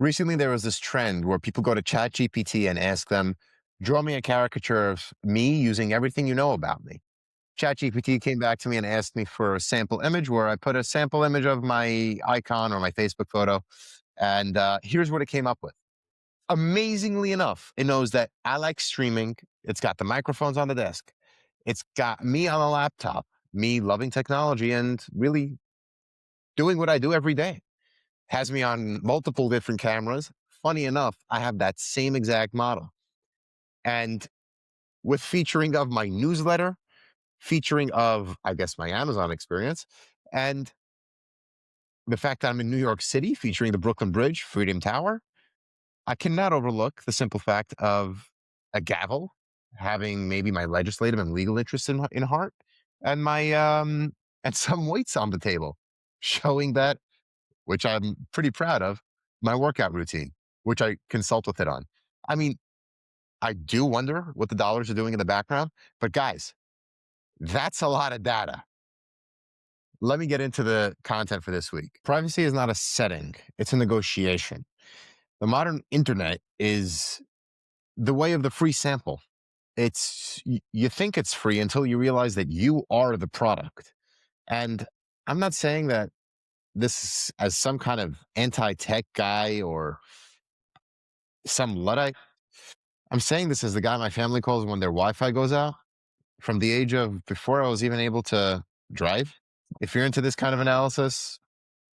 Recently, there was this trend where people go to ChatGPT and ask them, draw me a caricature of me using everything you know about me. ChatGPT came back to me and asked me for a sample image where I put a sample image of my icon or my Facebook photo. And here's what it came up with. Amazingly enough, it knows that I like streaming. It's got the microphones on the desk. It's got me on a laptop, me loving technology and really doing what I do every day. Has me on multiple different cameras. Funny enough, I have that same exact model. And with featuring of my newsletter, featuring of, I guess, my Amazon experience, and the fact that I'm in New York City, featuring the Brooklyn Bridge, Freedom Tower, I cannot overlook the simple fact of a gavel, having maybe my legislative and legal interests in heart, and my and some weights on the table, showing that, which I'm pretty proud of, my workout routine, which I consult with it on. I mean, I do wonder what the dollars are doing in the background, but guys, that's a lot of data. Let me get into the content for this week. Privacy is not a setting, it's a negotiation. The modern internet is the way of the free sample. You think it's free until you realize that you are the product. And I'm not saying that this is as some kind of anti-tech guy or some Luddite. I'm saying this as the guy my family calls when their Wi-Fi goes out. From the age of before I was even able to drive. If you're into this kind of analysis,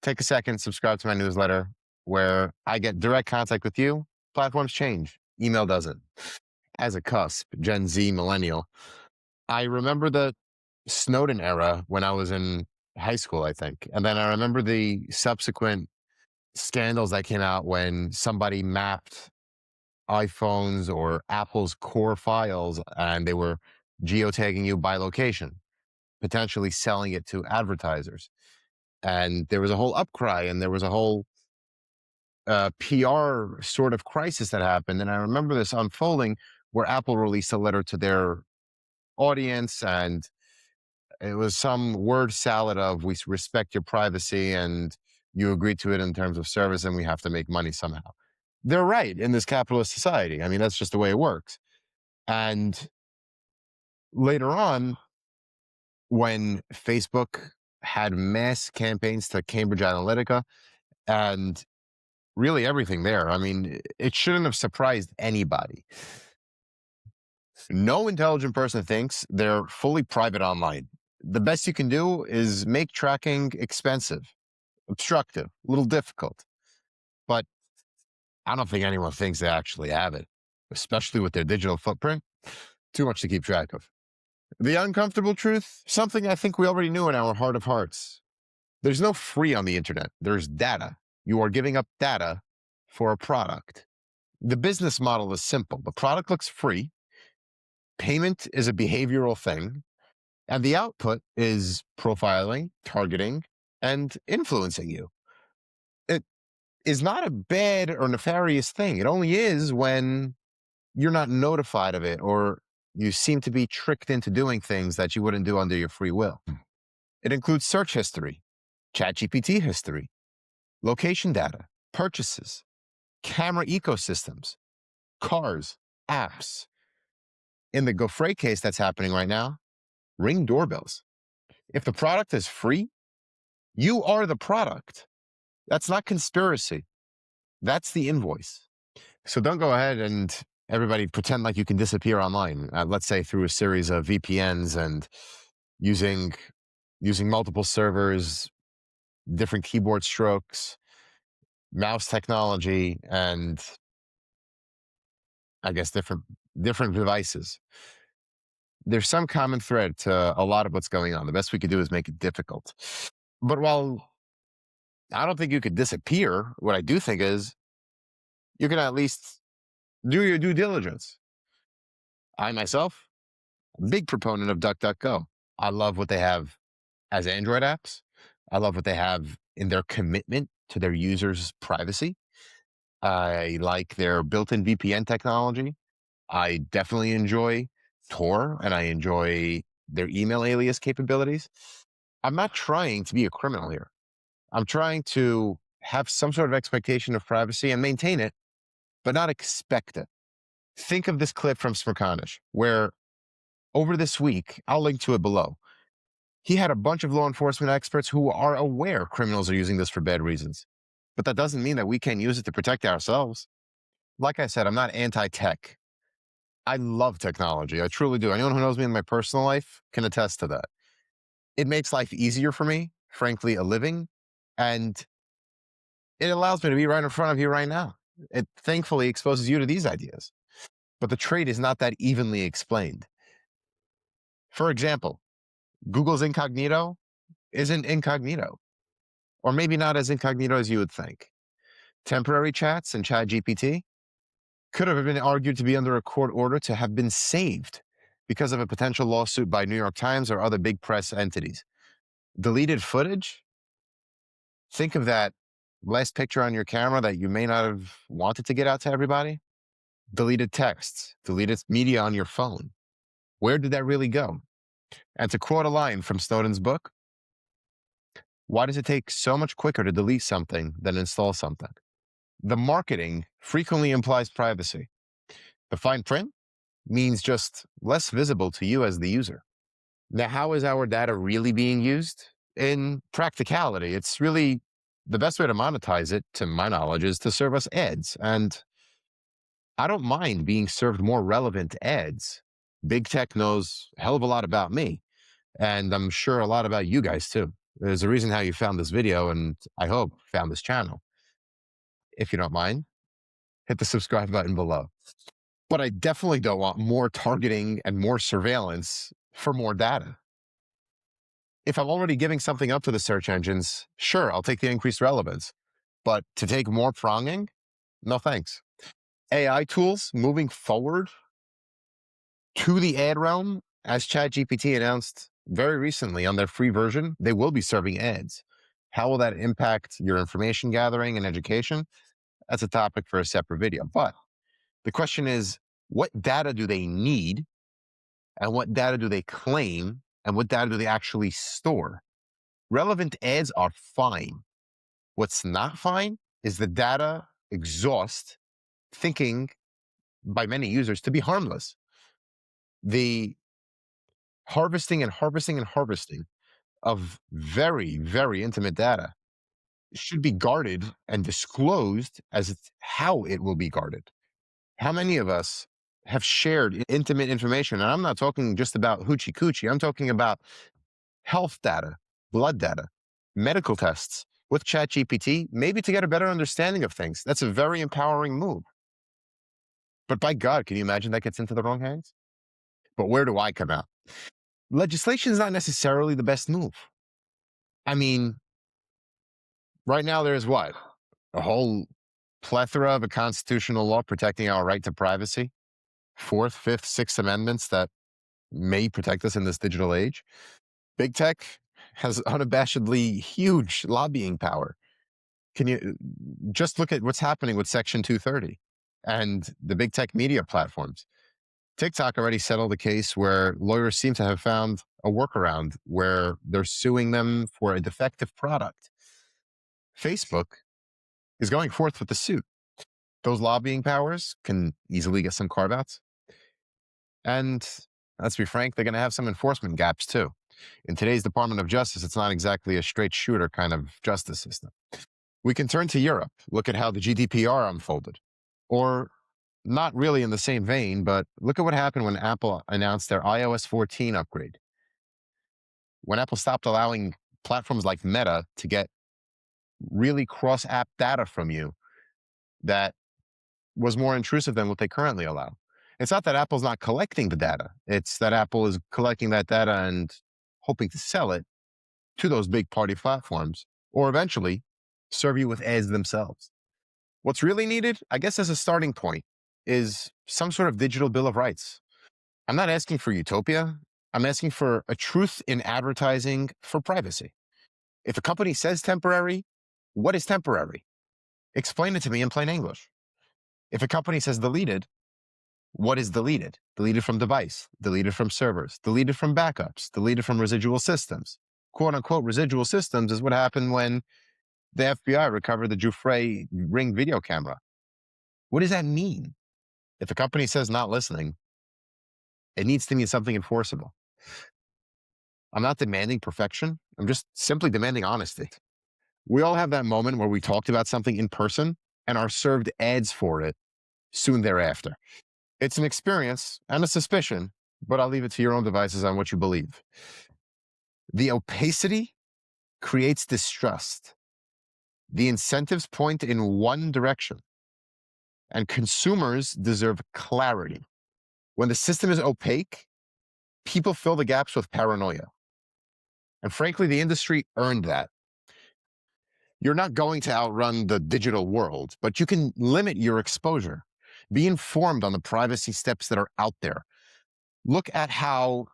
take a second, subscribe to my newsletter where I get direct contact with you. Platforms change, email doesn't. As a cusp, Gen Z, millennial, I remember the Snowden era when I was in high school, I think. And then I remember the subsequent scandals that came out when somebody mapped iPhones or Apple's core files and they were geotagging you by location, potentially selling it to advertisers. And there was a whole upcry and there was a whole PR sort of crisis that happened. And I remember this unfolding where Apple released a letter to their audience and it was some word salad of we respect your privacy and you agreed to it in terms of service and we have to make money somehow. They're right in this capitalist society. I mean, that's just the way it works. And later on, when Facebook had mass campaigns to Cambridge Analytica and really everything there, I mean, it shouldn't have surprised anybody. No intelligent person thinks they're fully private online. The best you can do is make tracking expensive, obstructive, a little difficult. But I don't think anyone thinks they actually have it, especially with their digital footprint. Too much to keep track of. The uncomfortable truth, something I think we already knew in our heart of hearts. There's no free on the internet. There's data. You are giving up data for a product. The business model is simple. The product looks free. Payment is a behavioral thing. And the output is profiling, targeting, and influencing you. It is not a bad or nefarious thing. It only is when you're not notified of it or you seem to be tricked into doing things that you wouldn't do under your free will. It includes search history, ChatGPT history, location data, purchases, camera ecosystems, cars, apps. In the Guthrie case that's happening right now, ring doorbells. If the product is free, you are the product. That's not conspiracy. That's the invoice. So don't go ahead and everybody pretend like you can disappear online. Let's say through a series of VPNs and using multiple servers, different keyboard strokes, mouse technology, and I guess different devices. There's some common thread to a lot of what's going on. The best we could do is make it difficult. But while I don't think you could disappear, what I do think is you can at least do your due diligence. I myself, big proponent of DuckDuckGo. I love what they have as Android apps. I love what they have in their commitment to their users' privacy. I like their built-in VPN technology. I definitely enjoy Tor and I enjoy their email alias capabilities. I'm not trying to be a criminal here. I'm trying to have some sort of expectation of privacy and maintain it, but not expect it. Think of this clip from Smerconish, where over this week, I'll link to it below, he had a bunch of law enforcement experts who are aware criminals are using this for bad reasons. But that doesn't mean that we can't use it to protect ourselves. Like I said, I'm not anti-tech. I love technology. I truly do. Anyone who knows me in my personal life can attest to that. It makes life easier for me, frankly, a living, and it allows me to be right in front of you right now. It thankfully exposes you to these ideas. But the trade is not that evenly explained. For example, Google's incognito isn't incognito, or maybe not as incognito as you would think. Temporary chats and ChatGPT could have been argued to be under a court order to have been saved because of a potential lawsuit by New York Times or other big press entities. Deleted footage? Think of that last picture on your camera that you may not have wanted to get out to everybody. Deleted texts, deleted media on your phone. Where did that really go? And to quote a line from Snowden's book, why does it take so much quicker to delete something than install something? The marketing frequently implies privacy. The fine print means just less visible to you as the user. Now, how is our data really being used? In practicality, it's really the best way to monetize it, to my knowledge, is to serve us ads. And I don't mind being served more relevant ads. Big tech knows a hell of a lot about me, and I'm sure a lot about you guys too. There's a reason how you found this video, and I hope found this channel. If you don't mind, hit the subscribe button below. But I definitely don't want more targeting and more surveillance for more data. If I'm already giving something up to the search engines, sure, I'll take the increased relevance. But to take more pronging, no thanks. AI tools moving forward to the ad realm, as ChatGPT announced very recently on their free version, they will be serving ads. How will that impact your information gathering and education? That's a topic for a separate video. But the question is, what data do they need? And what data do they claim? And what data do they actually store? Relevant ads are fine. What's not fine is the data exhaust thinking by many users to be harmless. The harvesting and harvesting and harvesting of very, very intimate data should be guarded and disclosed as how it will be guarded. How many of us have shared intimate information? And I'm not talking just about hoochie coochie. I'm talking about health data, blood data, medical tests with ChatGPT, maybe to get a better understanding of things. That's a very empowering move. But by God, can you imagine that gets into the wrong hands? But where do I come out? Legislation is not necessarily the best move. I mean, right now there's what? A whole plethora of a constitutional law protecting our right to privacy. Fourth, Fifth, Sixth Amendments that may protect us in this digital age. Big tech has unabashedly huge lobbying power. Can you just look at what's happening with Section 230 and the big tech media platforms? TikTok already settled a case where lawyers seem to have found a workaround where they're suing them for a defective product. Facebook is going forth with the suit. Those lobbying powers can easily get some carve-outs. And let's be frank, they're going to have some enforcement gaps too. In today's Department of Justice, it's not exactly a straight shooter kind of justice system. We can turn to Europe, look at how the GDPR unfolded. Or not really in the same vein, but look at what happened when Apple announced their iOS 14 upgrade. When Apple stopped allowing platforms like Meta to get really cross-app data from you that was more intrusive than what they currently allow. It's not that Apple's not collecting the data. It's that Apple is collecting that data and hoping to sell it to those big party platforms, or eventually serve you with ads themselves. What's really needed, I guess, as a starting point, is some sort of digital bill of rights. I'm not asking for utopia. I'm asking for a truth in advertising for privacy. If a company says temporary, what is temporary? Explain it to me in plain English. If a company says deleted, what is deleted? Deleted from device, deleted from servers, deleted from backups, deleted from residual systems. Quote unquote residual systems is what happened when The FBI recovered the Guthrie Ring video camera. What does that mean? If a company says not listening, it needs to mean something enforceable. I'm not demanding perfection. I'm just simply demanding honesty. We all have that moment where we talked about something in person and are served ads for it soon thereafter. It's an experience and a suspicion, but I'll leave it to your own devices on what you believe. The opacity creates distrust. The incentives point in one direction, and consumers deserve clarity. When the system is opaque, people fill the gaps with paranoia. And frankly, the industry earned that. You're not going to outrun the digital world, but you can limit your exposure. Be informed on the privacy steps that are out there. Look at how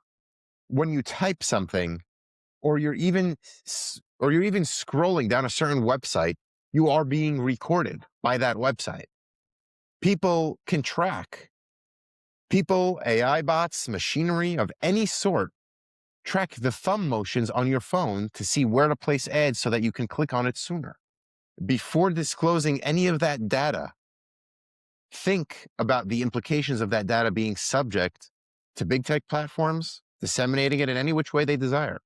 when you type something or you're even scrolling down a certain website, you are being recorded by that website. People can track. People, AI bots, machinery of any sort track the thumb motions on your phone to see where to place ads so that you can click on it sooner. Before disclosing any of that data, think about the implications of that data being subject to big tech platforms, disseminating it in any which way they desire.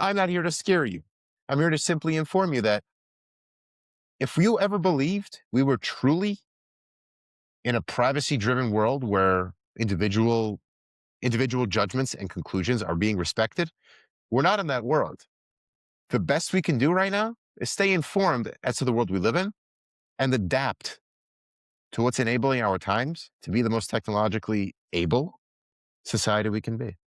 I'm not here to scare you. I'm here to simply inform you that if you ever believed we were truly in a privacy-driven world where individual judgments and conclusions are being respected, we're not in that world. The best we can do right now is stay informed as to the world we live in and adapt to what's enabling our times to be the most technologically able society we can be.